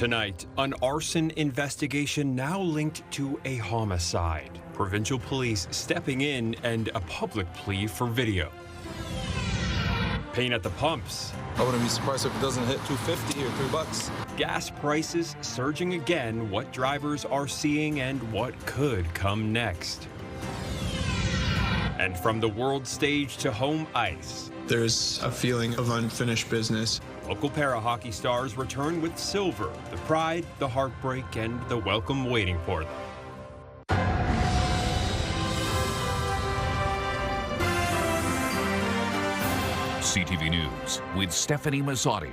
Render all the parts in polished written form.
Tonight, an arson investigation now linked to a homicide. Provincial police stepping in and a public plea for video. Pain at the pumps. I wouldn't be surprised if it doesn't hit $2.50 or $3. Gas prices surging again, what drivers are seeing and what could come next. And from the world stage to home ice. There's a feeling of unfinished business. Local para-hockey stars return with silver, the pride, the heartbreak, and the welcome waiting for them. CTV News with Stephanie Mazzotti.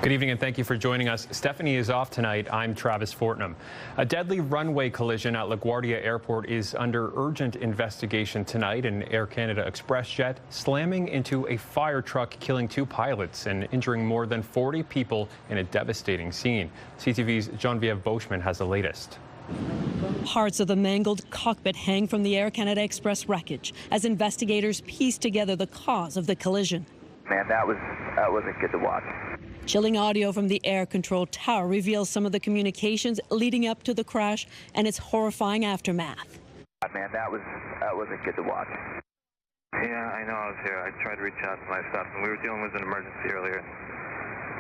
Good evening and thank you for joining us. Stephanie is off tonight. I'm Travis Fortnum. A deadly runway collision at LaGuardia Airport is under urgent investigation tonight. An Air Canada Express jet slamming into a fire truck, killing 2 pilots and injuring more than 40 people in a devastating scene. CTV's Geneviève Boschman has the latest. Parts of the mangled cockpit hang from the Air Canada Express wreckage as investigators piece together the cause of the collision. Man, that wasn't good to watch. Chilling audio from the air control tower reveals some of the communications leading up to the crash and its horrifying aftermath. Man, that wasn't good to watch. Yeah, I know I was here. I tried to reach out to my staff, and we were dealing with an emergency earlier.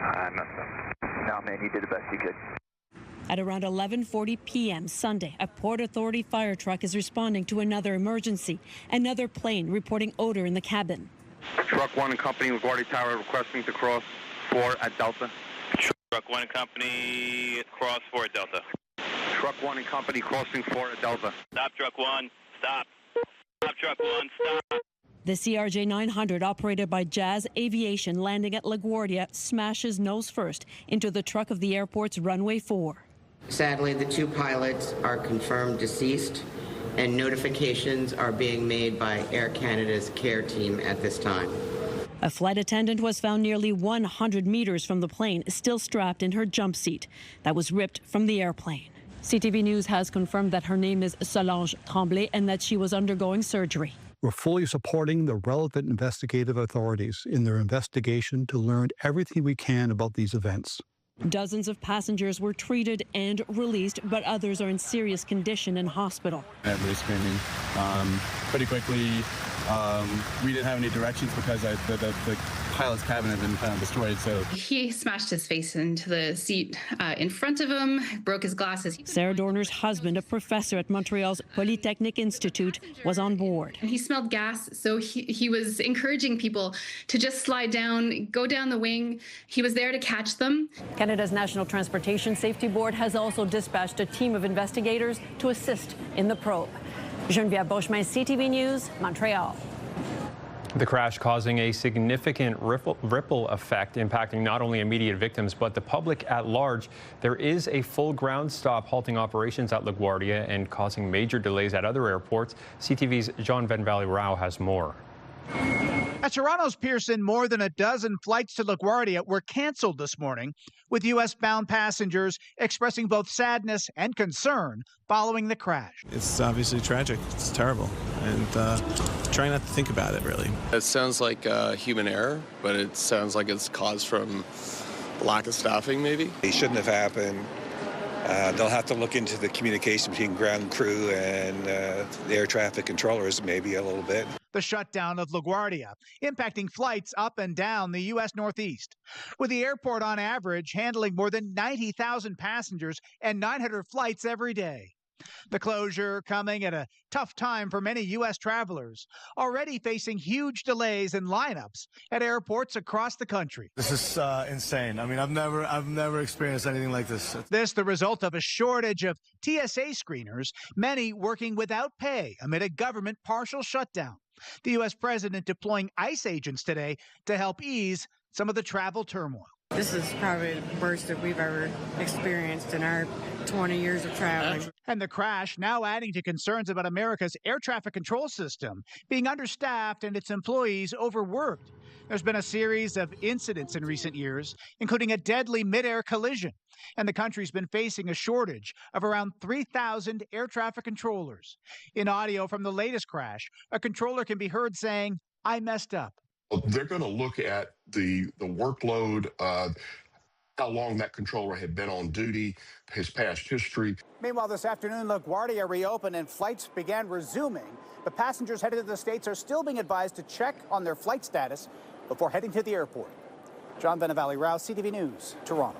I messed up. No, man, you did the best you could. At around 11:40 p.m. Sunday, a Port Authority fire truck is responding to another emergency. Another plane reporting odor in the cabin. Truck 1 and Company, LaGuardia Tower, requesting to cross 4 at Delta. Truck 1 and Company, cross 4 at Delta. Truck 1 and Company, crossing 4 at Delta. Stop, Truck 1. Stop. Stop, Truck 1. Stop. The CRJ 900, operated by Jazz Aviation, landing at LaGuardia, smashes nose first into the truck of the airport's runway 4. Sadly, the 2 pilots are confirmed deceased, and notifications are being made by Air Canada's care team at this time. A flight attendant was found nearly 100 meters from the plane, still strapped in her jump seat that was ripped from the airplane. CTV News has confirmed that her name is Solange Tremblay and that she was undergoing surgery. We're fully supporting the relevant investigative authorities in their investigation to learn everything we can about these events. Dozens of passengers were treated and released, but others are in serious condition in hospital. Everybody's screaming. Pretty quickly, we didn't have any directions because the pilot's cabin had been kind of destroyed. So he smashed his face into the seat in front of him, broke his glasses. Sarah Dorner's husband, a professor at Montreal's Polytechnic Institute, was on board. He smelled gas, so he was encouraging people to just slide down, go down the wing. He was there to catch them. Canada's National Transportation Safety Board has also dispatched a team of investigators to assist in the probe. Geneviève Boschman, CTV News, Montreal. The crash causing a significant ripple effect, impacting not only immediate victims but the public at large. There is a full ground stop halting operations at LaGuardia and causing major delays at other airports. CTV's John Van Valley Rao has more. At Toronto's Pearson, more than a dozen flights to LaGuardia were canceled this morning, with U.S.-bound passengers expressing both sadness and concern following the crash. It's obviously tragic. It's terrible. And trying not to think about it, really. It sounds like human error, but it sounds like it's caused from lack of staffing, maybe. It shouldn't have happened. They'll have to look into the communication between ground crew and the air traffic controllers maybe a little bit. The shutdown of LaGuardia, impacting flights up and down the U.S. Northeast, with the airport on average handling more than 90,000 passengers and 900 flights every day. The closure coming at a tough time for many U.S. travelers, already facing huge delays and lineups at airports across the country. This is insane. I mean, I've never experienced anything like this. This the result of a shortage of TSA screeners, many working without pay amid a government partial shutdown. The U.S. president deploying ICE agents today to help ease some of the travel turmoil. This is probably the worst that we've ever experienced in our 20 years of traveling. And the crash now adding to concerns about America's air traffic control system being understaffed and its employees overworked. There's been a series of incidents in recent years, including a deadly mid-air collision. And the country's been facing a shortage of around 3,000 air traffic controllers. In audio from the latest crash, a controller can be heard saying, "I messed up." They're going to look at the workload how long that controller had been on duty, his past history. Meanwhile, this afternoon, LaGuardia reopened and flights began resuming. But passengers headed to the States are still being advised to check on their flight status before heading to the airport. John Benavali-Rouse, CTV News, Toronto.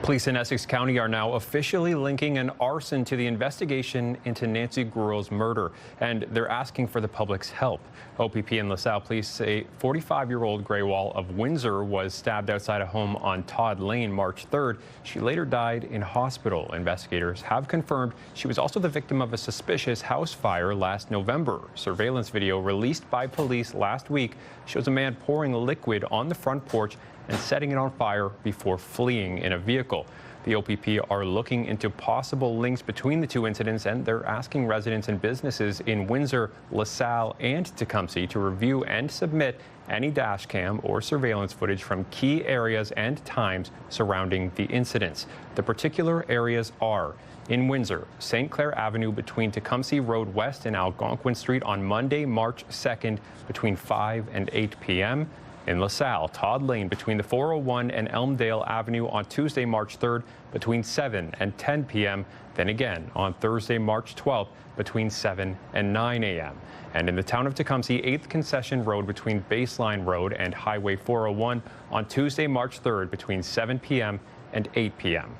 Police in Essex County are now officially linking an arson to the investigation into Nancy Grewal's murder, and they're asking for the public's help. OPP and LaSalle police say 45-year-old Grewal of Windsor was stabbed outside a home on Todd Lane March 3rd. She later died in hospital. Investigators have confirmed she was also the victim of a suspicious house fire last November. Surveillance video released by police last week shows a man pouring liquid on the front porch and setting it on fire before fleeing in a vehicle. The OPP are looking into possible links between the two incidents, and they're asking residents and businesses in Windsor, LaSalle, and Tecumseh to review and submit any dash cam or surveillance footage from key areas and times surrounding the incidents. The particular areas are in Windsor, St. Clair Avenue between Tecumseh Road West and Algonquin Street on Monday, March 2nd between 5 and 8 p.m., in LaSalle, Todd Lane between the 401 and Elmdale Avenue on Tuesday, March 3rd between 7 and 10 p.m., then again on Thursday, March 12th between 7 and 9 a.m. And in the town of Tecumseh, 8th Concession Road between Baseline Road and Highway 401 on Tuesday, March 3rd between 7 p.m. and 8 p.m.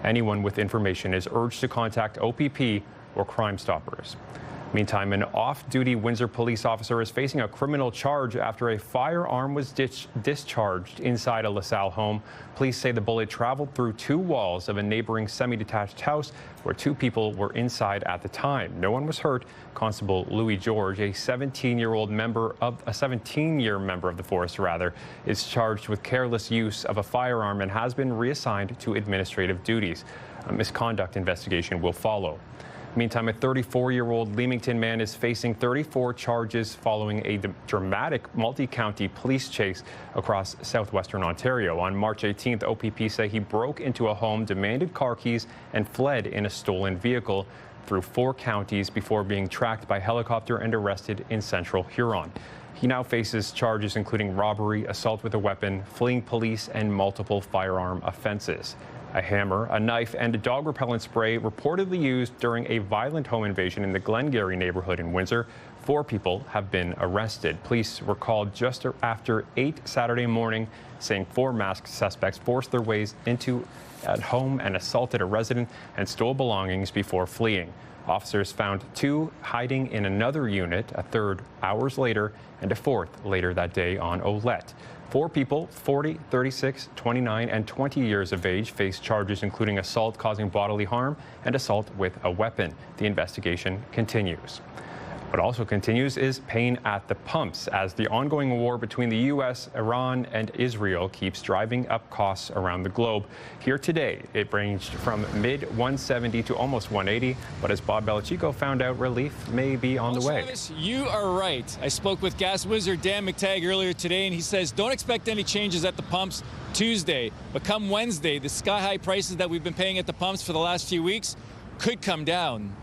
Anyone with information is urged to contact OPP or Crime Stoppers. Meantime, an off-duty Windsor police officer is facing a criminal charge after a firearm was discharged inside a LaSalle home. Police say the bullet traveled through two walls of a neighboring semi-detached house where two people were inside at the time. No one was hurt. Constable Louis George, a 17-year member of the force, is charged with careless use of a firearm and has been reassigned to administrative duties. A misconduct investigation will follow. Meantime, a 34-year-old Leamington man is facing 34 charges following a dramatic multi-county police chase across southwestern Ontario. On March 18th, OPP say he broke into a home, demanded car keys, and fled in a stolen vehicle through 4 counties before being tracked by helicopter and arrested in central Huron. He now faces charges including robbery, assault with a weapon, fleeing police, and multiple firearm offenses. A hammer, a knife, and a dog repellent spray reportedly used during a violent home invasion in the Glengarry neighborhood in Windsor. 4 people have been arrested. Police were called just after 8 Saturday morning, saying 4 masked suspects forced their ways into a home and assaulted a resident and stole belongings before fleeing. Officers found 2 hiding in another unit, a 3rd hours later, and a 4th later that day on Olette. 4 people, 40, 36, 29, and 20 years of age, face charges including assault causing bodily harm and assault with a weapon. The investigation continues. What also continues is pain at the pumps as the ongoing war between the U.S., Iran, and Israel keeps driving up costs around the globe. Here today, it ranged from mid-170 to almost 180, but as Bob Belichico found out, relief may be on the way. Travis, you are right. I spoke with gas wizard Dan McTagg earlier today, and he says don't expect any changes at the pumps Tuesday, but come Wednesday, the sky-high prices that we've been paying at the pumps for the last few weeks could come down.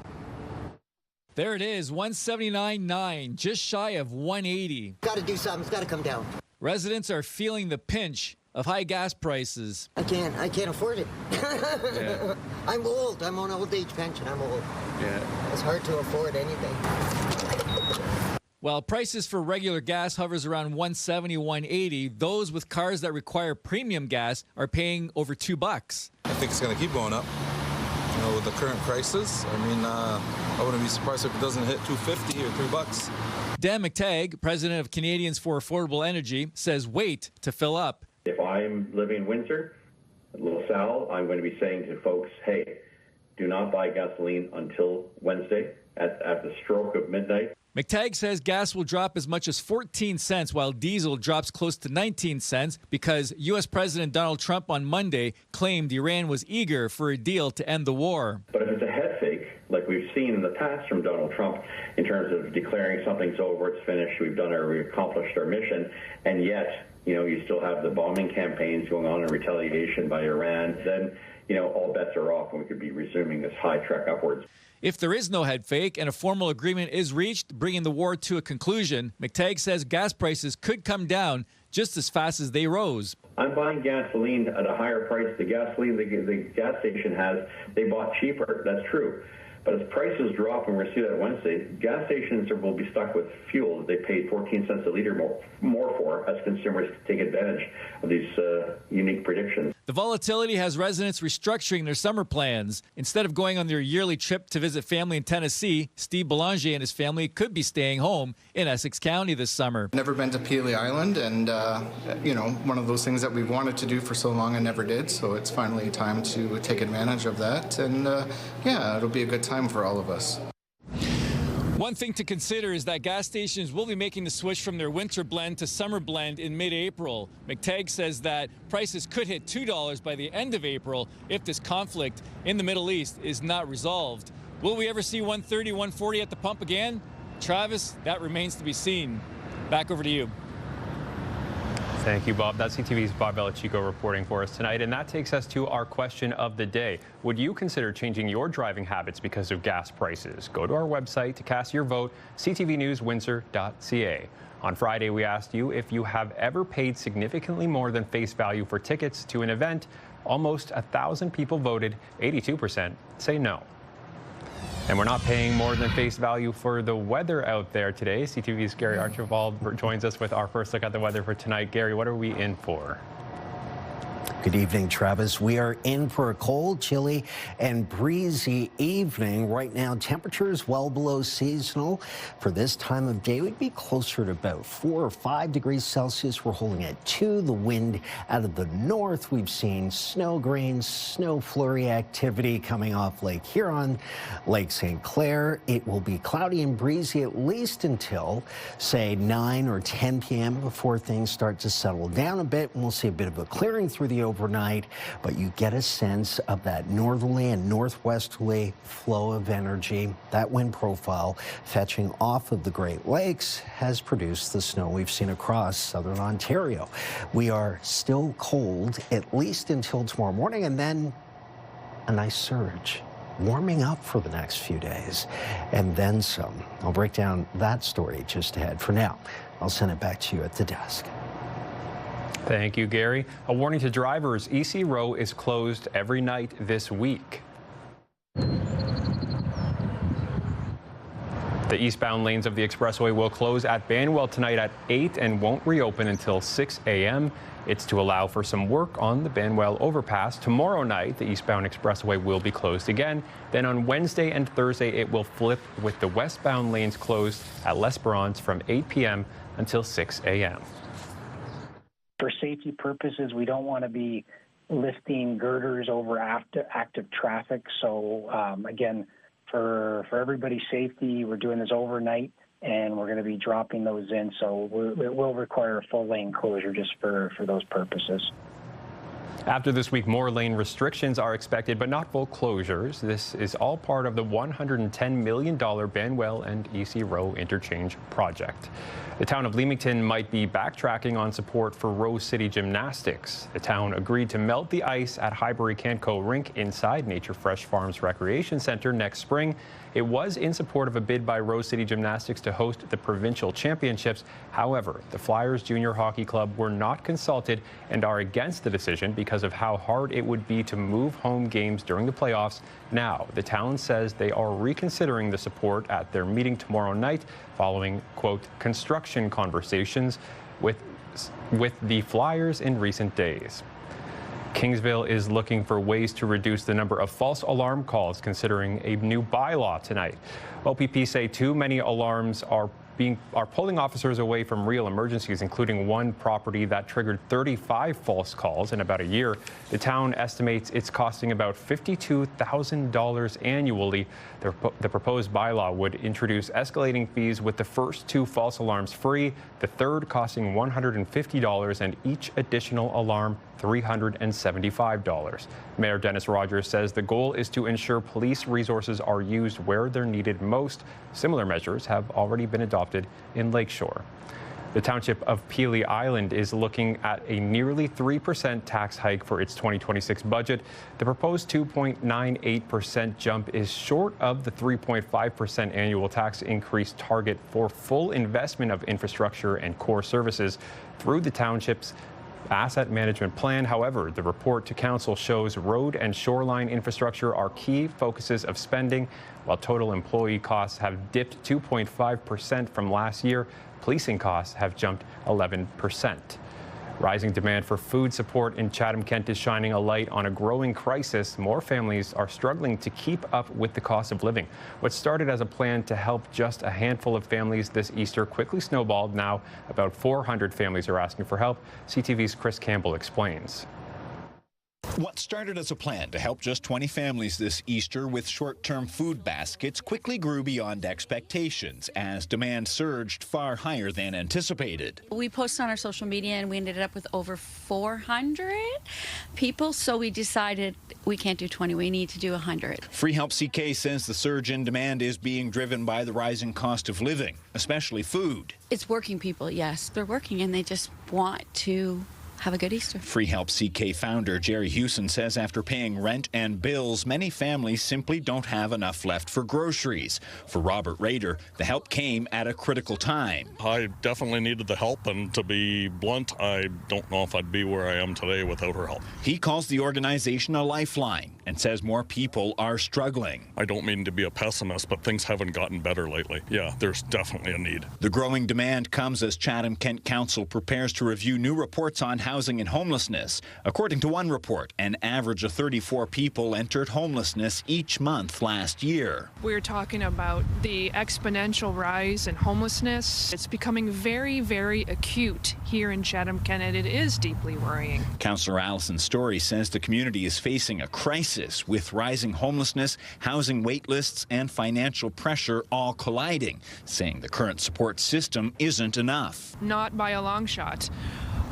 There it is, 179.9, just shy of 180. Got to do something. It's got to come down. Residents are feeling the pinch of high gas prices. I can't afford it. Yeah. I'm old. I'm on old age pension. I'm old. Yeah. It's hard to afford anything. While prices for regular gas hovers around 170, 180, those with cars that require premium gas are paying over $2. I think it's going to keep going up. You know, with the current prices, I mean, I wouldn't be surprised if it doesn't hit $2.50 or $3. Dan McTagg, president of Canadians for Affordable Energy, says wait to fill up. If I'm living in Windsor, LaSalle, I'm going to be saying to folks, hey, do not buy gasoline until Wednesday at the stroke of midnight. McTagg says gas will drop as much as 14 cents while diesel drops close to 19 cents because U.S. President Donald Trump on Monday claimed Iran was eager for a deal to end the war. But if it's a head fake, like we've seen in the past from Donald Trump in terms of declaring something's over, it's finished, we accomplished our mission, and yet, you know, you still have the bombing campaigns going on in retaliation by Iran, then, you know, all bets are off and we could be resuming this high trek upwards. If there is no head fake and a formal agreement is reached, bringing the war to a conclusion, McTagg says gas prices could come down just as fast as they rose. I'm buying gasoline at a higher price. The gasoline the gas station has, they bought cheaper. That's true. But as prices drop, and we're going to see that Wednesday, gas stations will be stuck with fuel that they paid 14 cents a liter more for as consumers take advantage of these unique predictions. The volatility has residents restructuring their summer plans. Instead of going on their yearly trip to visit family in Tennessee, Steve Belanger and his family could be staying home in Essex County this summer. Never been to Peely Island, and one of those things that we've wanted to do for so long and never did, so it's finally time to take advantage of that, and it'll be a good time for all of us. One thing to consider is that gas stations will be making the switch from their winter blend to summer blend in mid-April. McTagg says that prices could hit $2 by the end of April if this conflict in the Middle East is not resolved. Will we ever see 130, 140 at the pump again? Travis, that remains to be seen. Back over to you. Thank you, Bob. That's CTV's Bob Belichico reporting for us tonight. And that takes us to our question of the day. Would you consider changing your driving habits because of gas prices? Go to our website to cast your vote, ctvnewswindsor.ca. On Friday, we asked you if you have ever paid significantly more than face value for tickets to an event. Almost 1,000 people voted. 82% say no. And we're not paying more than face value for the weather out there today. CTV's Gary Archibald joins us with our first look at the weather for tonight. Gary, what are we in for? Good evening, Travis. We are in for a cold, chilly, and breezy evening. Right now, temperatures well below seasonal. For this time of day, we'd be closer to about 4 or 5 degrees Celsius. We're holding at 2. The wind out of the north. We've seen snow grains, snow flurry activity coming off Lake Huron, Lake St. Clair. It will be cloudy and breezy at least until, say, 9 or 10 p.m. before things start to settle down a bit. And we'll see a bit of a clearing through the overnight, but you get a sense of that northerly and northwesterly flow of energy. That wind profile fetching off of the Great Lakes has produced the snow we've seen across southern Ontario. We are still cold, at least until tomorrow morning, and then a nice surge. Warming up for the next few days, and then some. I'll break down that story just ahead. For now, I'll send it back to you at the desk. Thank you, Gary. A warning to drivers, EC Row is closed every night this week. The eastbound lanes of the expressway will close at Banwell tonight at 8 and won't reopen until 6 a.m. It's to allow for some work on the Banwell overpass. Tomorrow night, the eastbound expressway will be closed again. Then on Wednesday and Thursday, it will flip with the westbound lanes closed at L'Esperance from 8 p.m. until 6 a.m. For safety purposes, we don't want to be lifting girders over active traffic. So again, for everybody's safety, we're doing this overnight, and we're going to be dropping those in. So it will require a full lane closure just for those purposes. After this week, more lane restrictions are expected, but not full closures. This is all part of the $110 million Banwell and EC Row interchange project. The town of Leamington might be backtracking on support for Rose City Gymnastics. The town agreed to melt the ice at Highbury-Canco Rink inside Nature Fresh Farms Recreation Center next spring. It was in support of a bid by Rose City Gymnastics to host the Provincial Championships. However, the Flyers Junior Hockey Club were not consulted and are against the decision because of how hard it would be to move home games during the playoffs. Now, the town says they are reconsidering the support at their meeting tomorrow night following, quote, construction conversations with the Flyers in recent days. Kingsville is looking for ways to reduce the number of false alarm calls, considering a new bylaw tonight. OPP say too many alarms are pulling officers away from real emergencies, including one property that triggered 35 false calls in about a year. The town estimates it's costing about $52,000 annually. The proposed bylaw would introduce escalating fees, with the first 2 false alarms free, the third costing $150, and each additional alarm $375. Mayor Dennis Rogers says the goal is to ensure police resources are used where they're needed most. Similar measures have already been adopted in Lakeshore. The township of Pelee Island is looking at a nearly 3% tax hike for its 2026 budget. The proposed 2.98% jump is short of the 3.5% annual tax increase target for full investment of infrastructure and core services through the township's asset management plan. However, the report to council shows road and shoreline infrastructure are key focuses of spending, while total employee costs have dipped 2.5% from last year. Policing costs have jumped 11%. Rising demand for food support in Chatham-Kent is shining a light on a growing crisis. More families are struggling to keep up with the cost of living. What started as a plan to help just a handful of families this Easter quickly snowballed. Now about 400 families are asking for help. CTV's Chris Campbell explains. What started as a plan to help just 20 families this Easter with short-term food baskets quickly grew beyond expectations as demand surged far higher than anticipated. We posted on our social media and we ended up with over 400 people, so we decided we can't do 20, we need to do 100. Free Help CK says the surge in demand is being driven by the rising cost of living, especially food. It's working people, yes. They're working and they just want to have a good Easter. Free Help CK founder Jerry Hewson says after paying rent and bills, many families simply don't have enough left for groceries. For Robert Rader, the help came at a critical time. I definitely needed the help, and to be blunt, I don't know if I'd be where I am today without her help. He calls the organization a lifeline and says more people are struggling. I don't mean to be a pessimist, but things haven't gotten better lately. Yeah, there's definitely a need. The growing demand comes as Chatham-Kent Council prepares to review new reports on housing and homelessness. According to one report, an average of 34 people entered homelessness each month last year. We're talking about the exponential rise in homelessness. It's becoming very, very acute here in Chatham-Kent, and it is deeply worrying. Councillor Alison Story says the community is facing a crisis with rising homelessness, housing wait lists, and financial pressure all colliding, saying the current support system isn't enough. Not by a long shot.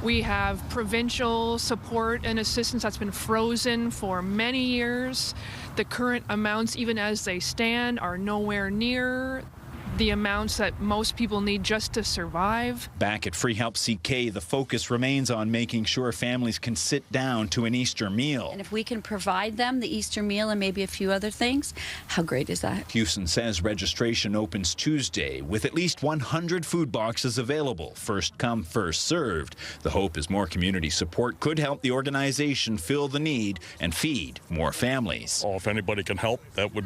We have provincial support and assistance that's been frozen for many years. The current amounts, even as they stand, are nowhere near the amounts that most people need just to survive. Back at Free Help CK, the focus remains on making sure families can sit down to an Easter meal. And if we can provide them the Easter meal and maybe a few other things, how great is that? Hewson says registration opens Tuesday with at least 100 food boxes available, first come, first served. The hope is more community support could help the organization fill the need and feed more families. Oh, if anybody can help, that would,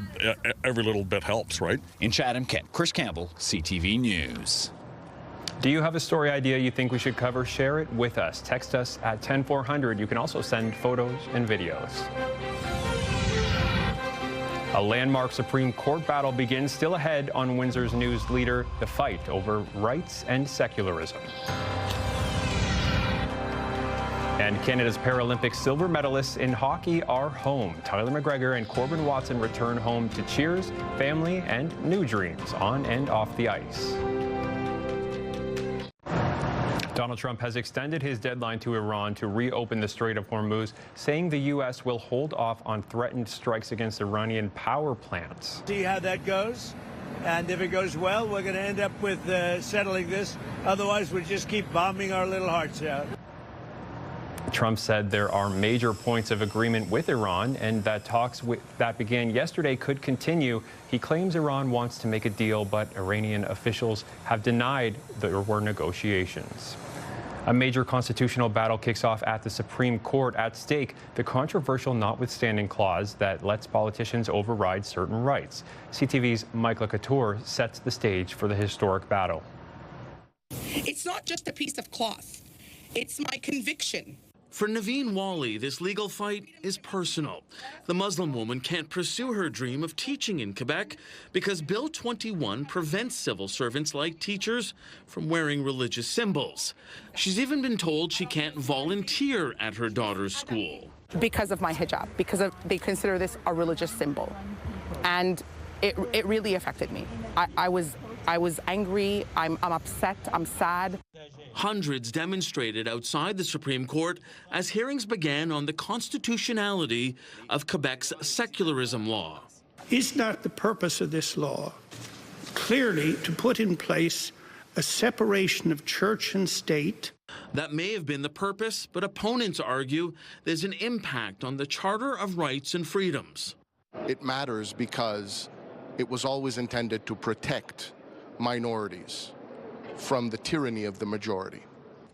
every little bit helps, right? In Chatham-Kent, Chris Campbell, CTV News. Do you have a story idea you think we should cover? Share it with us. Text us at 10400. You can also send photos and videos. A landmark Supreme Court battle begins, still ahead on Windsor's news leader, the fight over rights and secularism. And Canada's Paralympic silver medalists in hockey are home. Tyler McGregor and Corbin Watson return home to cheers, family, and new dreams on and off the ice. Donald Trump has extended his deadline to Iran to reopen the Strait of Hormuz, saying the U.S. will hold off on threatened strikes against Iranian power plants. See how that goes. And if it goes well, we're going to end up with settling this. Otherwise, we'll just keep bombing our little hearts out. Trump said there are major points of agreement with Iran and that talks that began yesterday could continue. He claims Iran wants to make a deal, but Iranian officials have denied there were negotiations. A major constitutional battle kicks off at the Supreme Court. At stake, the controversial notwithstanding clause that lets politicians override certain rights. CTV's Michael Couture sets the stage for the historic battle. It's not just a piece of cloth. It's my conviction. For Naveen Wali, this legal fight is personal. The Muslim woman can't pursue her dream of teaching in Quebec because Bill 21 prevents civil servants like teachers from wearing religious symbols. She's even been told she can't volunteer at her daughter's school. Because of my hijab, because they consider this a religious symbol. And it really affected me. I was angry, I'm upset, I'm sad. Hundreds demonstrated outside the Supreme Court as hearings began on the constitutionality of Quebec's secularism law. Is not the purpose of this law clearly to put in place a separation of church and state. That may have been the purpose, but opponents argue there's an impact on the Charter of Rights and Freedoms. It matters because it was always intended to protect minorities from the tyranny of the majority.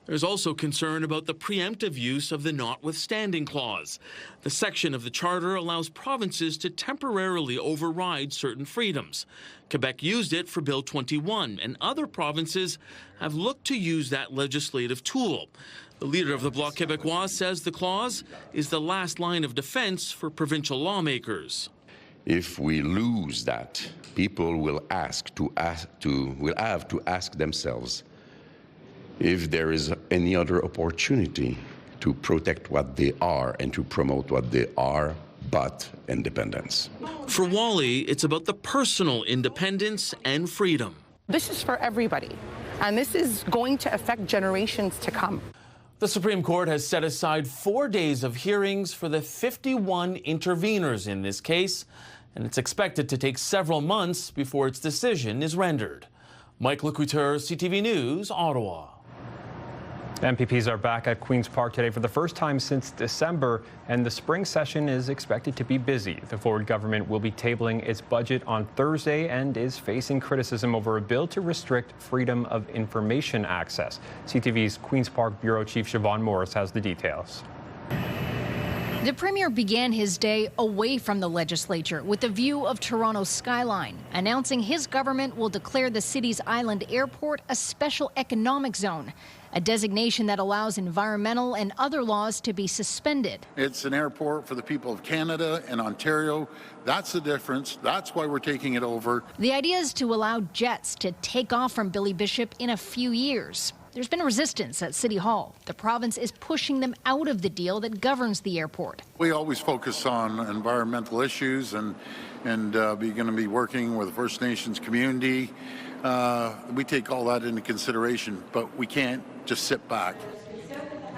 There's also concern about the preemptive use of the notwithstanding clause. The section of the Charter allows provinces to temporarily override certain freedoms. Quebec used it for Bill 21, and other provinces have looked to use that legislative tool. The leader of the Bloc Québécois says the clause is the last line of defense for provincial lawmakers. If we lose that, people will have to ask themselves if there is any other opportunity to protect what they are and to promote what they are, but independence. For Wally, it's about the personal independence and freedom. This is for everybody, and this is going to affect generations to come. The Supreme Court has set aside 4 days of hearings for the 51 interveners in this case, and it's expected to take several months before its decision is rendered. Mike Lecouteur, CTV News, Ottawa. MPPs are back at Queen's Park today for the first time since December, and the spring session is expected to be busy. The Ford government will be tabling its budget on Thursday and is facing criticism over a bill to restrict freedom of information access. CTV's Queen's Park Bureau Chief Siobhan Morris has the details. The Premier began his day away from the legislature with a view of Toronto's skyline, announcing his government will declare the city's island airport a special economic zone, a designation that allows environmental and other laws to be suspended. It's an airport for the people of Canada and Ontario. That's the difference. That's why we're taking it over. The idea is to allow jets to take off from Billy Bishop in a few years. There's been resistance at City Hall. The province is pushing them out of the deal that governs the airport. We always focus on environmental issues and we're going to be working with the First Nations community. We take all that into consideration, but we can't just sit back.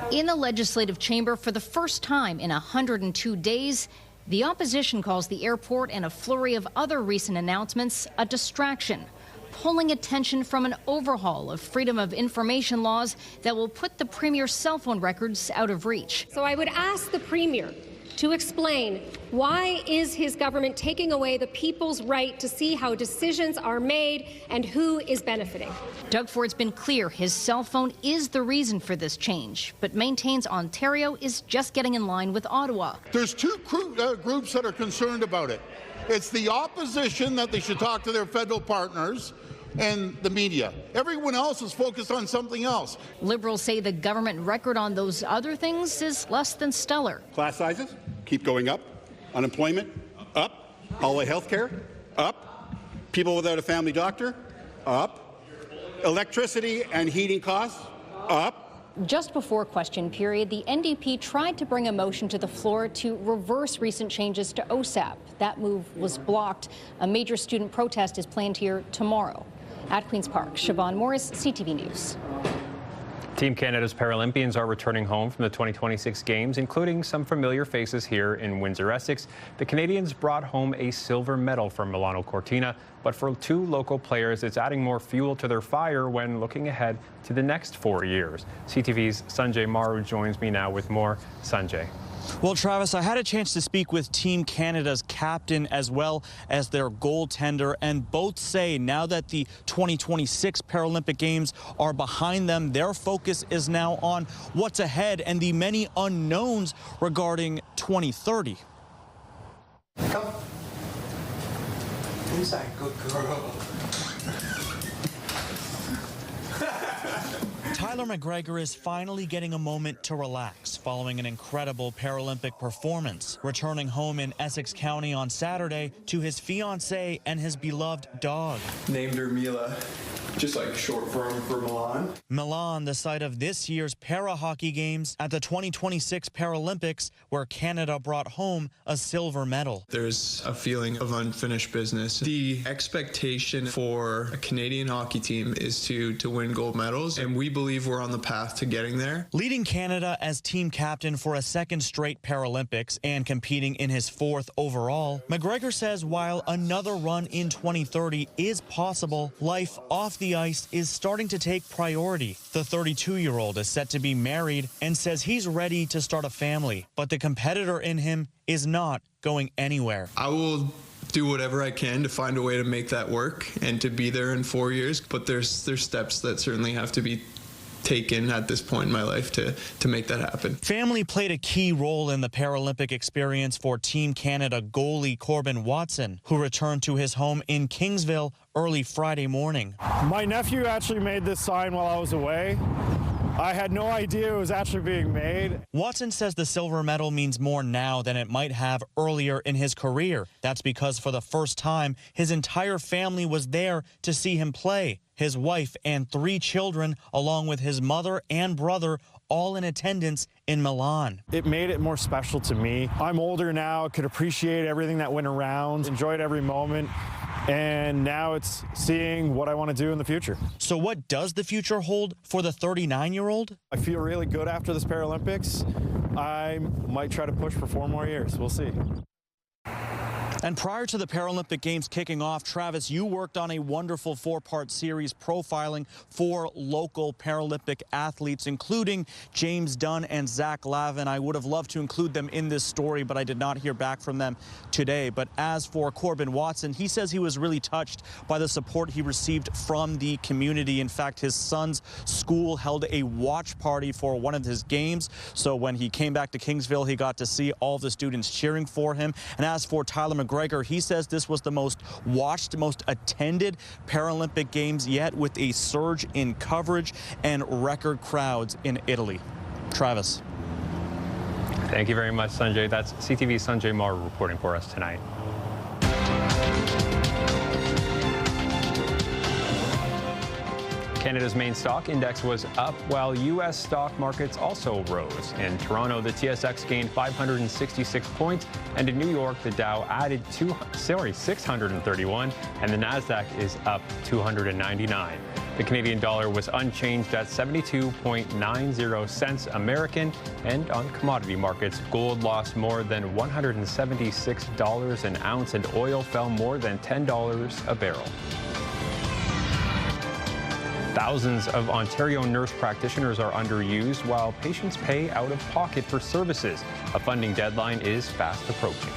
In the legislative chamber, for the first time in 102 days, the opposition calls the airport and a flurry of other recent announcements a distraction, pulling attention from an overhaul of freedom of information laws that will put the Premier's cell phone records out of reach. So I would ask the Premier to explain why is his government taking away the people's right to see how decisions are made and who is benefiting. Doug Ford's been clear his cell phone is the reason for this change, but maintains Ontario is just getting in line with Ottawa. There's two groups that are concerned about it. It's the opposition that they should talk to their federal partners and the media. Everyone else is focused on something else. Liberals say the government record on those other things is less than stellar. Class sizes keep going up. Unemployment, up. Holiday health care, up. People without a family doctor, up. Electricity and heating costs, up. Just before question period, the NDP tried to bring a motion to the floor to reverse recent changes to OSAP. That move was blocked. A major student protest is planned here tomorrow. At Queen's Park, Siobhan Morris, CTV News. Team Canada's Paralympians are returning home from the 2026 Games, including some familiar faces here in Windsor, Essex. The Canadians brought home a silver medal from Milano Cortina, but for two local players, it's adding more fuel to their fire when looking ahead to the next 4 years. CTV's Sanjay Maru joins me now with more. Sanjay. Well, Travis, I had a chance to speak with Team Canada's captain as well as their goaltender, and both say now that the 2026 Paralympic Games are behind them, their focus is now on what's ahead and the many unknowns regarding 2030. Come. Inside, good girl. Tyler McGregor is finally getting a moment to relax following an incredible Paralympic performance, returning home in Essex County on Saturday to his fiancée and his beloved dog. Named her Mila, just like short form for Milan. Milan, the site of this year's para-hockey games at the 2026 Paralympics, where Canada brought home a silver medal. There's a feeling of unfinished business. The expectation for a Canadian hockey team is to win gold medals, and we believe we're on the path to getting there. Leading Canada as team captain for a second straight Paralympics and competing in his fourth overall, McGregor says while another run in 2030 is possible, life off the the ice is starting to take priority. The 32-year-old is set to be married and says he's ready to start a family, but the competitor in him is not going anywhere. I will do whatever I can to find a way to make that work and to be there in 4 years, but there's steps that certainly have to be taken at this point in my life to make that happen. Family played a key role in the Paralympic experience for Team Canada goalie Corbin Watson, who returned to his home in Kingsville early Friday morning. My nephew actually made this sign while I was away. I had no idea it was actually being made. Watson says the silver medal means more now than it might have earlier in his career. That's because for the first time, his entire family was there to see him play. His wife and 3 children, along with his mother and brother, all in attendance in Milan. It made it more special to me. I'm older now, could appreciate everything that went around, enjoyed every moment. And now it's seeing what I want to do in the future. So what does the future hold for the 39-year-old? I feel really good after this Paralympics. I might try to push for 4 more years. We'll see. And prior to the Paralympic Games kicking off, Travis, you worked on a wonderful 4-part series profiling 4 local Paralympic athletes, including James Dunn and Zach Lavin. I would have loved to include them in this story, but I did not hear back from them today. But as for Corbin Watson, he says he was really touched by the support he received from the community. In fact, his son's school held a watch party for one of his games. So when he came back to Kingsville, he got to see all the students cheering for him. And as for Tyler McGregor, he says this was the most watched, most attended Paralympic Games yet, with a surge in coverage and record crowds in Italy. Travis. Thank you very much, Sanjay. That's CTV's Sanjay Mar reporting for us tonight. Canada's main stock index was up, while U.S. stock markets also rose. In Toronto, the TSX gained 566 points, and in New York, the Dow added 631, and the Nasdaq is up 299. The Canadian dollar was unchanged at 72.90 cents American, and on commodity markets, gold lost more than $176 an ounce, and oil fell more than $10 a barrel. Thousands of Ontario nurse practitioners are underused while patients pay out of pocket for services. A funding deadline is fast approaching.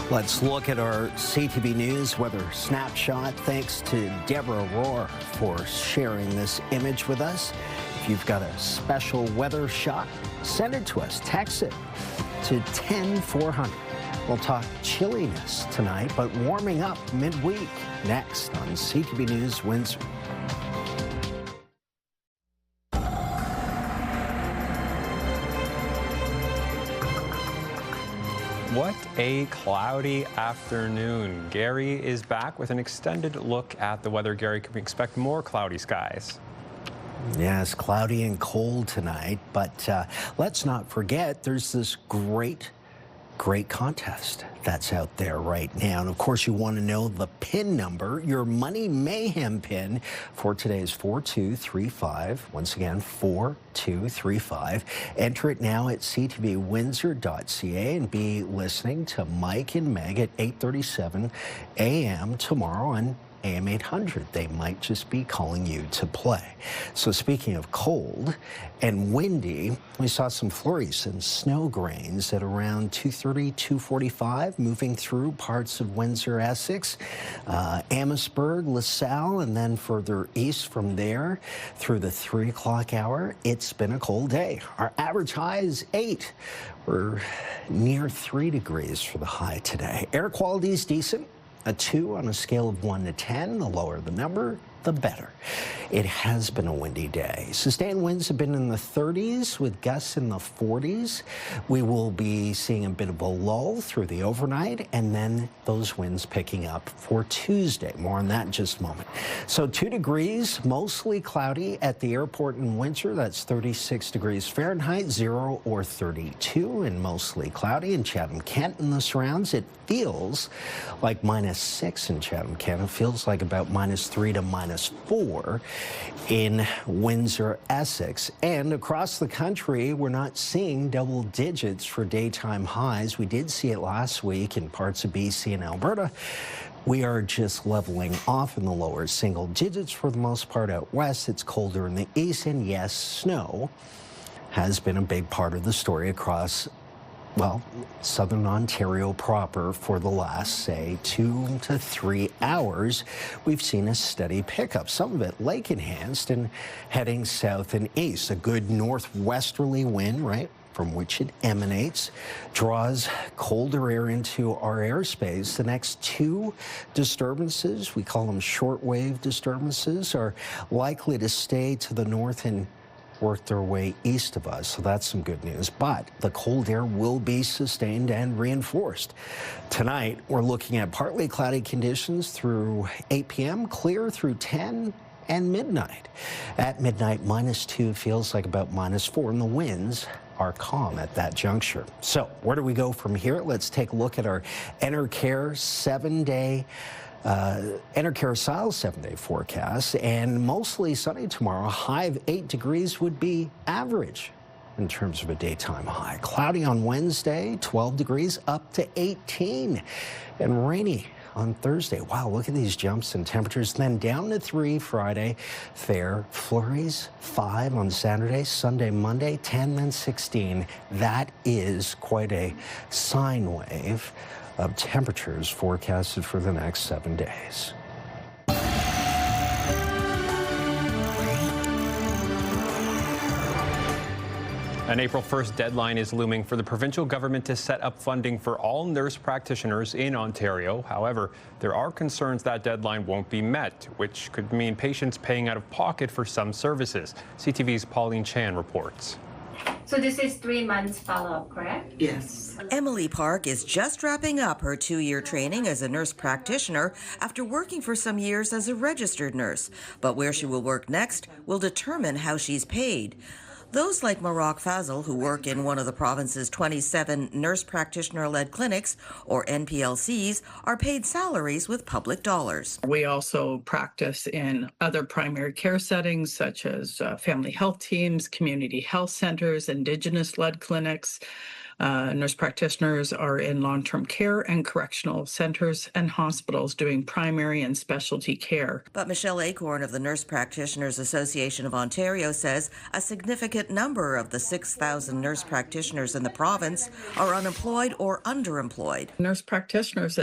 Let's look at our CTV News weather snapshot. Thanks to Deborah Rohr for sharing this image with us. If you've got a special weather shot, send it to us. Text it to 10400. We'll talk chilliness tonight, but warming up midweek next on CTV News Windsor. What a cloudy afternoon. Gary is back with an extended look at the weather. Gary, can we expect more cloudy skies? Yes, cloudy and cold tonight, but let's not forget there's this great contest that's out there right now. And of course, you want to know the PIN number. Your Money Mayhem PIN for today is 4235. Once again, 4235. Enter it now at ctvwindsor.ca and be listening to Mike and Meg at 8:37 a.m. tomorrow on AM 800. They might just be calling you to play. So speaking of cold and windy, we saw some flurries and snow grains at around 2:30, 2:45, moving through parts of Windsor, Essex, Amherstburg, LaSalle, and then further east from there through the 3 o'clock hour. It's been a cold day. Our average high is 8. We're near 3 degrees for the high today. Air quality is decent. A 2 on a scale of 1 to 10. The lower the number, the better. It has been a windy day. Sustained winds have been in the 30s with gusts in the 40s. We will be seeing a bit of a lull through the overnight, and then those winds picking up for Tuesday. More on that in just a moment. So 2 degrees, mostly cloudy at the airport in Windsor. That's 36 degrees Fahrenheit, 0 or 32, and mostly cloudy in Chatham-Kent and the surrounds. It feels like -6 in Chatham-Kent. It feels like about -3 to -4 in Windsor, Essex. And across the country, we're not seeing double digits for daytime highs. We did see it last week in parts of BC and Alberta. We are just leveling off in the lower single digits for the most part out west. It's colder in the east, and yes, snow has been a big part of the story across, well, southern Ontario proper for the last, say, 2 to 3 hours. We've seen a steady pickup, some of it lake enhanced and heading south and east. A good northwesterly wind, right, from which it emanates, draws colder air into our airspace. The next 2 disturbances, we call them shortwave disturbances, are likely to stay to the north and work their way east of us, so that's some good news. But the cold air will be sustained and reinforced. Tonight, we're looking at partly cloudy conditions through 8 p.m., clear through 10 and midnight. At midnight, -2 feels like about -4, and the winds are calm at that juncture. So where do we go from here? Let's take a look at our Enercare 7-day Enercare style 7-day forecast, and mostly sunny tomorrow. High of 8 degrees would be average in terms of a daytime high. Cloudy on Wednesday, 12 degrees up to 18, and rainy on Thursday. Wow, look at these jumps in temperatures. Then down to 3 Friday, fair flurries, 5 on Saturday, Sunday, Monday, 10, then 16. That is quite a sine wave of temperatures forecasted for the next 7 days. An April 1st deadline is looming for the provincial government to set up funding for all nurse practitioners in Ontario. However, there are concerns that deadline won't be met, which could mean patients paying out of pocket for some services. CTV's Pauline Chan reports. So this is 3 months follow-up, correct? Yes. Emily Park is just wrapping up her 2-year training as a nurse practitioner after working for some years as a registered nurse. But where she will work next will determine how she's paid. Those like Marak Fazal, who work in one of the province's 27 nurse practitioner-led clinics, or NPLCs, are paid salaries with public dollars. We also practice in other primary care settings, such as family health teams, community health centers, Indigenous-led clinics. Nurse practitioners are in long-term care and correctional centers and hospitals doing primary and specialty care. But Michelle Acorn of the Nurse Practitioners Association of Ontario says a significant number of the 6,000 nurse practitioners in the province are unemployed or underemployed. Nurse practitioners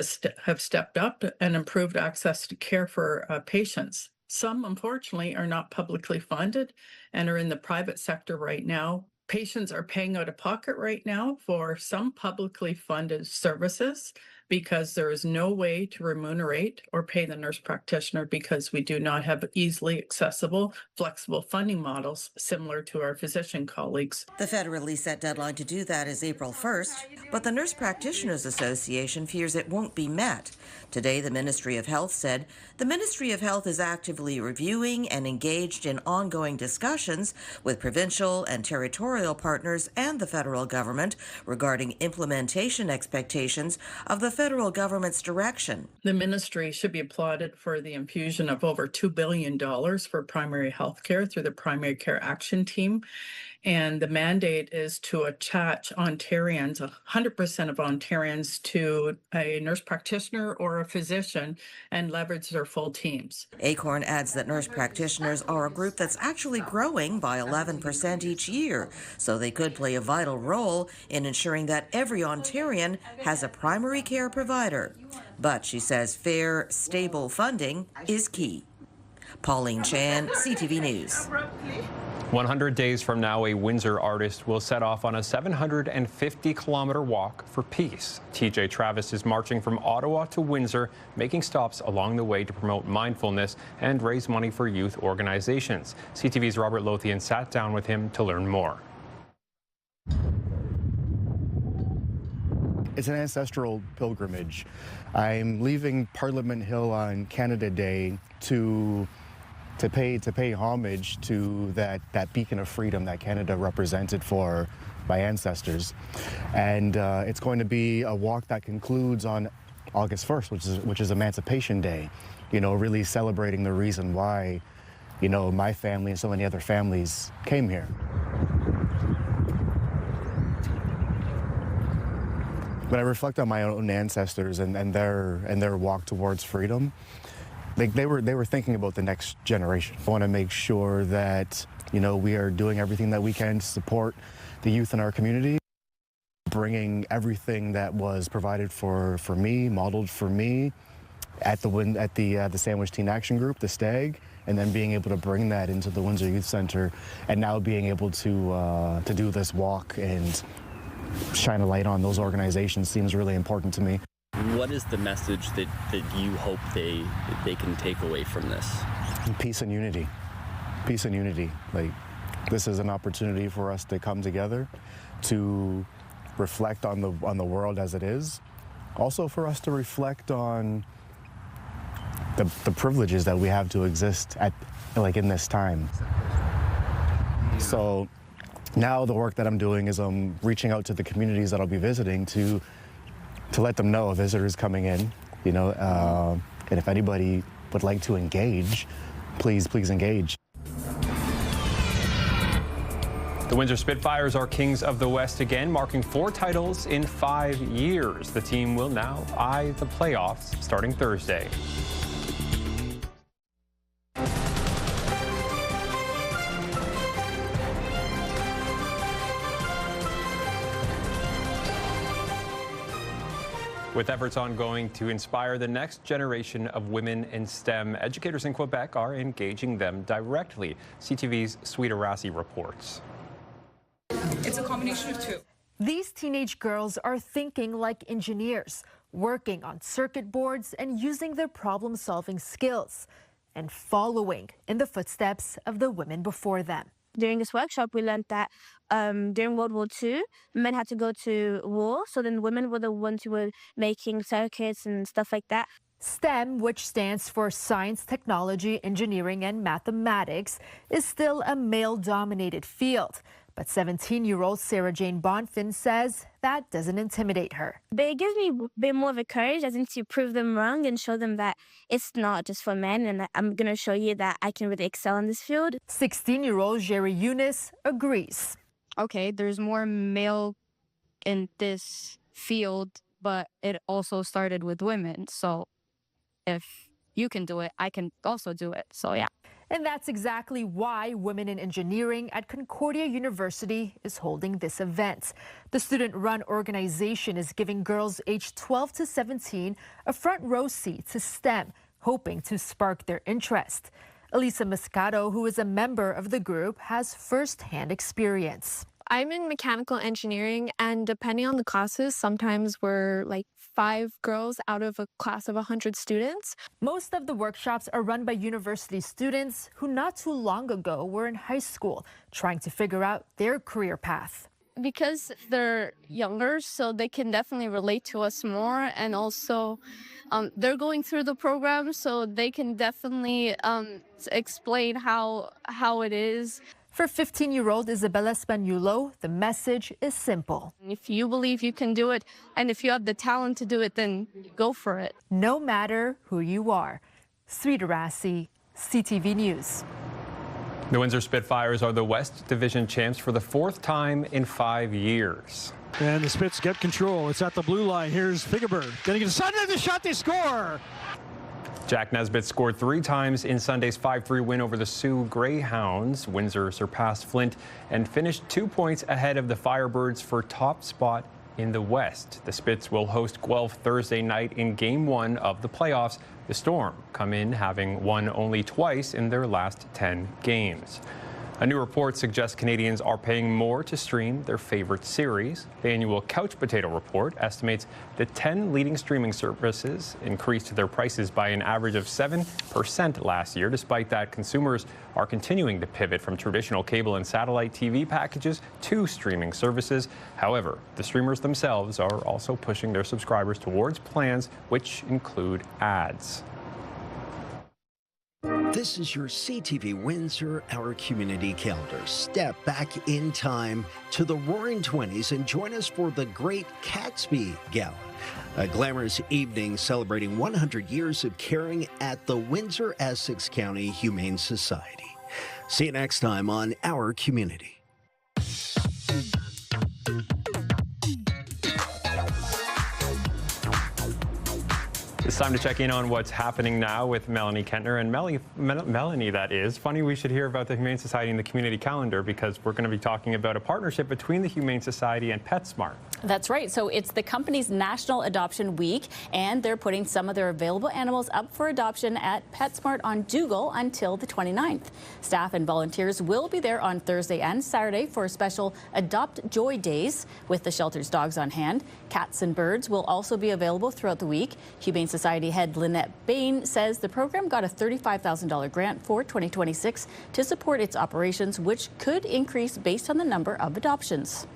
have stepped up and improved access to care for patients. Some, unfortunately, are not publicly funded and are in the private sector right now. Patients are paying out of pocket right now for some publicly funded services because there is no way to remunerate or pay the nurse practitioner because we do not have easily accessible, flexible funding models similar to our physician colleagues. The federally set deadline to do that is April 1st, but the Nurse Practitioners Association fears it won't be met. Today, the Ministry of Health said the Ministry of Health is actively reviewing and engaged in ongoing discussions with provincial and territorial partners and the federal government regarding implementation expectations of the federal government's direction. The ministry should be applauded for the infusion of over $2 billion for primary health care through the Primary Care Action Team. And the mandate is to attach Ontarians, 100% of Ontarians, to a nurse practitioner or a physician and leverage their full teams. Acorn adds that nurse practitioners are a group that's actually growing by 11% each year, so they could play a vital role in ensuring that every Ontarian has a primary care provider. But she says fair, stable funding is key. Pauline Chan, CTV News. 100 days from now, a Windsor artist will set off on a 750-kilometer walk for peace. TJ Travis is marching from Ottawa to Windsor, making stops along the way to promote mindfulness and raise money for youth organizations. CTV's Robert Lothian sat down with him to learn more. It's an ancestral pilgrimage. I'm leaving Parliament Hill on Canada Day to pay homage to that beacon of freedom that Canada represented for my ancestors. And it's going to be a walk that concludes on August 1st, which is Emancipation Day, you know, really celebrating the reason why, you know, my family and so many other families came here. when I reflect on my own ancestors and their walk towards freedom, they were thinking about the next generation. I want to make sure that, you know, we are doing everything that we can to support the youth in our community, bringing everything that was provided for me, modeled for me at the Sandwich Teen Action Group, the STAG, and then being able to bring that into the Windsor Youth Centre, and now being able to do this walk and shine a light on those organizations seems really important to me. What is the message that you hope they can take away from this? Peace and unity. Peace and unity. Like, this is an opportunity for us to come together, to reflect on the world as it is. Also for us to reflect on the privileges that we have to exist in this time. So now the work that I'm doing is I'm reaching out to the communities that I'll be visiting to let them know of visitors coming in, you know, and if anybody would like to engage, please engage. The Windsor Spitfires are kings of the West again, marking 4 titles in 5 years. The team will now eye the playoffs starting Thursday. With efforts ongoing to inspire the next generation of women in STEM, educators in Quebec are engaging them directly. CTV's Sweeta Rassi reports. It's a combination of two. These teenage girls are thinking like engineers, working on circuit boards and using their problem-solving skills, and following in the footsteps of the women before them. During this workshop, we learned that during World War II, men had to go to war, so then women were the ones who were making circuits and stuff like that. STEM, which stands for Science, Technology, Engineering, and Mathematics, is still a male-dominated field. But 17-year-old Sarah Jane Bonfin says that doesn't intimidate her. But it gives me a bit more of a courage, as in to prove them wrong and show them that it's not just for men, and I'm going to show you that I can really excel in this field. 16-year-old Jerry Eunice agrees. Okay, there's more male in this field, but it also started with women. So if you can do it, I can also do it. So yeah. And that's exactly why Women in Engineering at Concordia University is holding this event. The student-run organization is giving girls aged 12 to 17 a front row seat to STEM, hoping to spark their interest. Elisa Moscato, who is a member of the group, has first-hand experience. I'm in mechanical engineering, and depending on the classes, sometimes we're like 5 girls out of a class of 100 students. Most of the workshops are run by university students who not too long ago were in high school, trying to figure out their career path. Because they're younger, so they can definitely relate to us more, and also they're going through the program, so they can definitely explain how it is. For 15-year-old Isabella Spagnuolo, the message is simple. If you believe you can do it, and if you have the talent to do it, then go for it. No matter who you are. Sweeta Rassi, CTV News. The Windsor Spitfires are the West Division champs for the 4th time in 5 years. And the Spits get control. It's at the blue line. Here's Figeberg. Gonna get a side of the shot, they score! Jack Nesbitt scored 3 times in Sunday's 5-3 win over the Sioux Greyhounds. Windsor surpassed Flint and finished 2 points ahead of the Firebirds for top spot in the West. The Spits will host Guelph Thursday night in Game 1 of the playoffs. The Storm come in having won only twice in their last 10 games. A new report suggests Canadians are paying more to stream their favorite series. The annual Couch Potato Report estimates that 10 leading streaming services increased their prices by an average of 7% last year. Despite that, consumers are continuing to pivot from traditional cable and satellite TV packages to streaming services. However, the streamers themselves are also pushing their subscribers towards plans which include ads. This is your CTV Windsor, our community calendar. Step back in time to the Roaring 20s and join us for the Great Catsby Gala, a glamorous evening celebrating 100 years of caring at the Windsor Essex County Humane Society. See you next time on Our Community. Time to check in on what's happening now with Melanie Kentner. And Melanie, that is. Funny we should hear about the Humane Society and the community calendar, because we're going to be talking about a partnership between the Humane Society and PetSmart. That's right. So it's the company's National Adoption Week, and they're putting some of their available animals up for adoption at PetSmart on Dougal until the 29th. Staff and volunteers will be there on Thursday and Saturday for special Adopt Joy Days with the shelter's dogs on hand. Cats and birds will also be available throughout the week. Humane Society head Lynette Bain says the program got a $35,000 grant for 2026 to support its operations, which could increase based on the number of adoptions.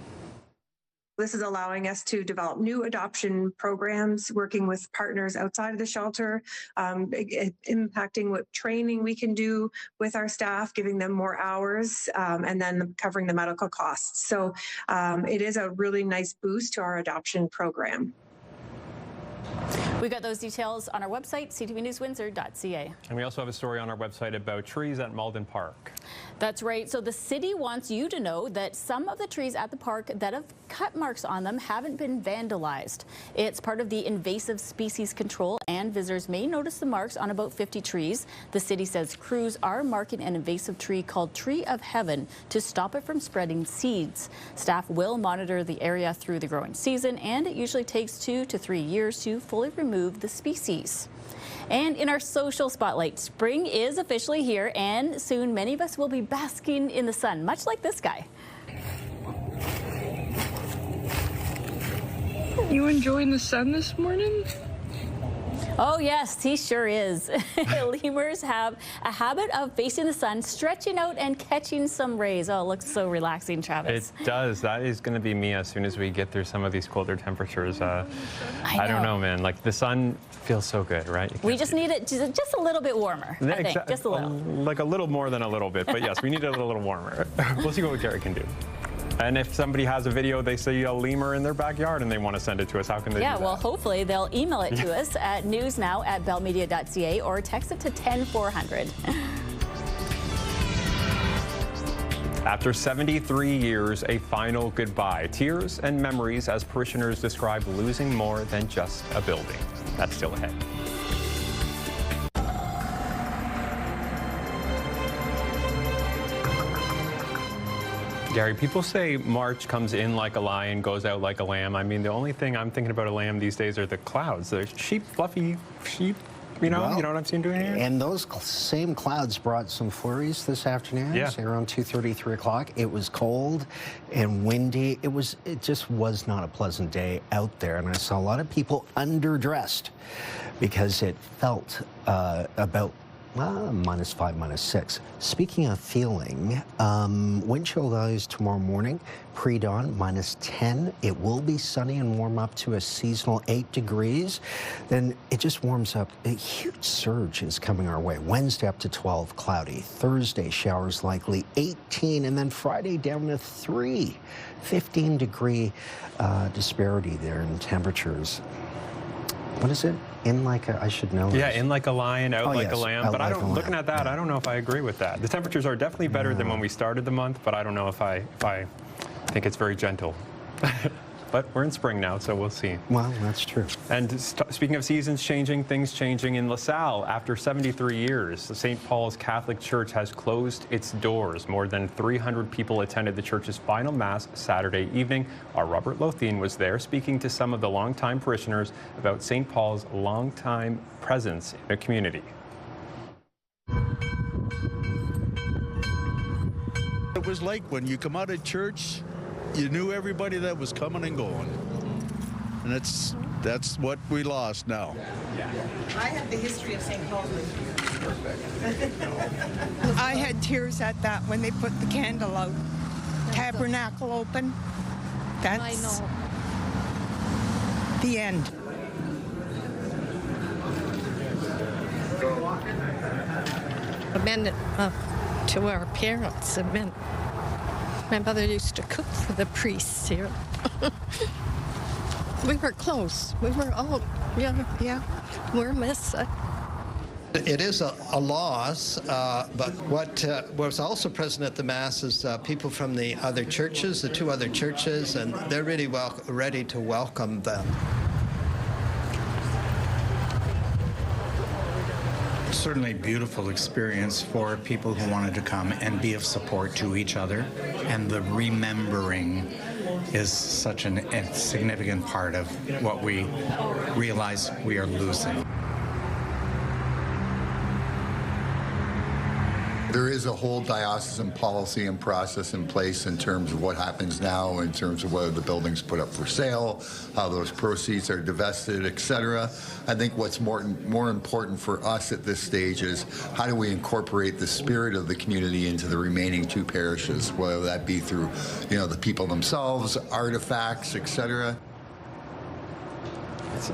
This is allowing us to develop new adoption programs, working with partners outside of the shelter, impacting what training we can do with our staff, giving them more hours, and then covering the medical costs. So it is a really nice boost to our adoption program. We got those details on our website, ctvnewswindsor.ca. And we also have a story on our website about trees at Malden Park. That's right. So the city wants you to know that some of the trees at the park that have cut marks on them haven't been vandalized. It's part of the invasive species control, and visitors may notice the marks on about 50 trees. The city says crews are marking an invasive tree called Tree of Heaven to stop it from spreading seeds. Staff will monitor the area through the growing season, and it usually takes 2 to 3 years to fully remove the species. And in our social spotlight, spring is officially here, and soon many of us will be basking in the sun, much like this guy. You enjoying the sun this morning? Oh yes, he sure is. Lemurs have a habit of facing the sun, stretching out and catching some rays. Oh, it looks so relaxing, Travis. It does. That is going to be me as soon as we get through some of these colder temperatures. I don't know, man. Like, the sun feels so good, right? We just need it just a little bit warmer, I think. Just a little. Like a little more than a little bit, but yes, we need it a little warmer. We'll see what Gary can do. And if somebody has a video, they see a lemur in their backyard and they want to send it to us, how can they do that? Yeah, well, hopefully they'll email it to us at newsnow@bellmedia.ca or text it to 10400. After 73 years, a final goodbye. Tears and memories as parishioners describe losing more than just a building. That's still ahead. Gary, people say March comes in like a lion, goes out like a lamb. I mean, the only thing I'm thinking about a lamb these days are the clouds. The sheep, fluffy sheep, you know what I'm seeing doing here? And those same clouds brought some flurries this afternoon. Yeah. Say around 2:30, 3 o'clock. It was cold and windy. It just was not a pleasant day out there. And I saw a lot of people underdressed because it felt about -5, -6. Speaking of feeling, wind chill values tomorrow morning, pre-dawn -10. It will be sunny and warm up to a seasonal 8 degrees. Then it just warms up. A huge surge is coming our way. Wednesday up to 12, cloudy. Thursday, showers likely, 18. And then Friday down to 3. 15-degree disparity there in temperatures. What is it? In like a, I should know. Yeah, in like a lion, out like yes, a lamb. But like looking at that, I don't know if I agree with that. The temperatures are definitely better than when we started the month, but I don't know if I think it's very gentle. But we're in spring now, so we'll see. Well, that's true. And speaking of seasons changing, things changing in LaSalle. After 73 years, the St. Paul's Catholic Church has closed its doors. More than 300 people attended the church's final mass Saturday evening. Our Robert Lothian was there speaking to some of the longtime parishioners about St. Paul's longtime presence in the community. It was like when you come out of church, you knew everybody that was coming and going. And that's what we lost now. I have the history of St. Paul's. I had tears at that when they put the candle out. Tabernacle open. That's the end. It meant to our parents. It meant my mother used to cook for the priests here. We were close. We were all, yeah, we're missing. It is a loss, but what was also present at the Mass is people from the other churches, the 2 other churches, and they're really ready to welcome them. Certainly a beautiful experience for people who wanted to come and be of support to each other. And the remembering is such a significant part of what we realize we are losing. There is a whole diocesan policy and process in place in terms of what happens now, in terms of whether the building's put up for sale, how those proceeds are divested, etc. I think what's more important for us at this stage is how do we incorporate the spirit of the community into the remaining two parishes, whether that be through, the people themselves, artifacts, etc.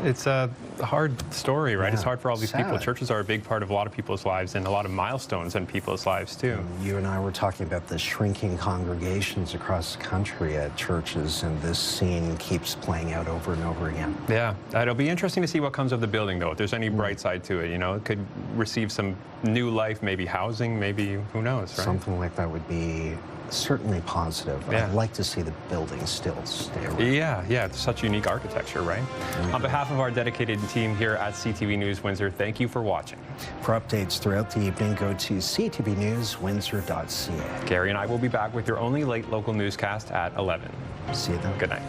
It's a hard story, right? Yeah, it's hard for all these people. sad. Churches are a big part of a lot of people's lives and a lot of milestones in people's lives, too. You and I were talking about the shrinking congregations across the country at churches, and this scene keeps playing out over and over again. Yeah, it'll be interesting to see what comes of the building, though. If there's any bright side to it, it could receive some new life, maybe housing, maybe, who knows, right? Something like that would be certainly positive. Yeah. I'd like to see the building still stay around. Yeah, it's such unique architecture, right? On behalf of our dedicated team here at CTV News Windsor, thank you for watching. For updates throughout the evening, go to ctvnewswindsor.ca. Gary and I will be back with your only late local newscast at 11. See you then. Good night.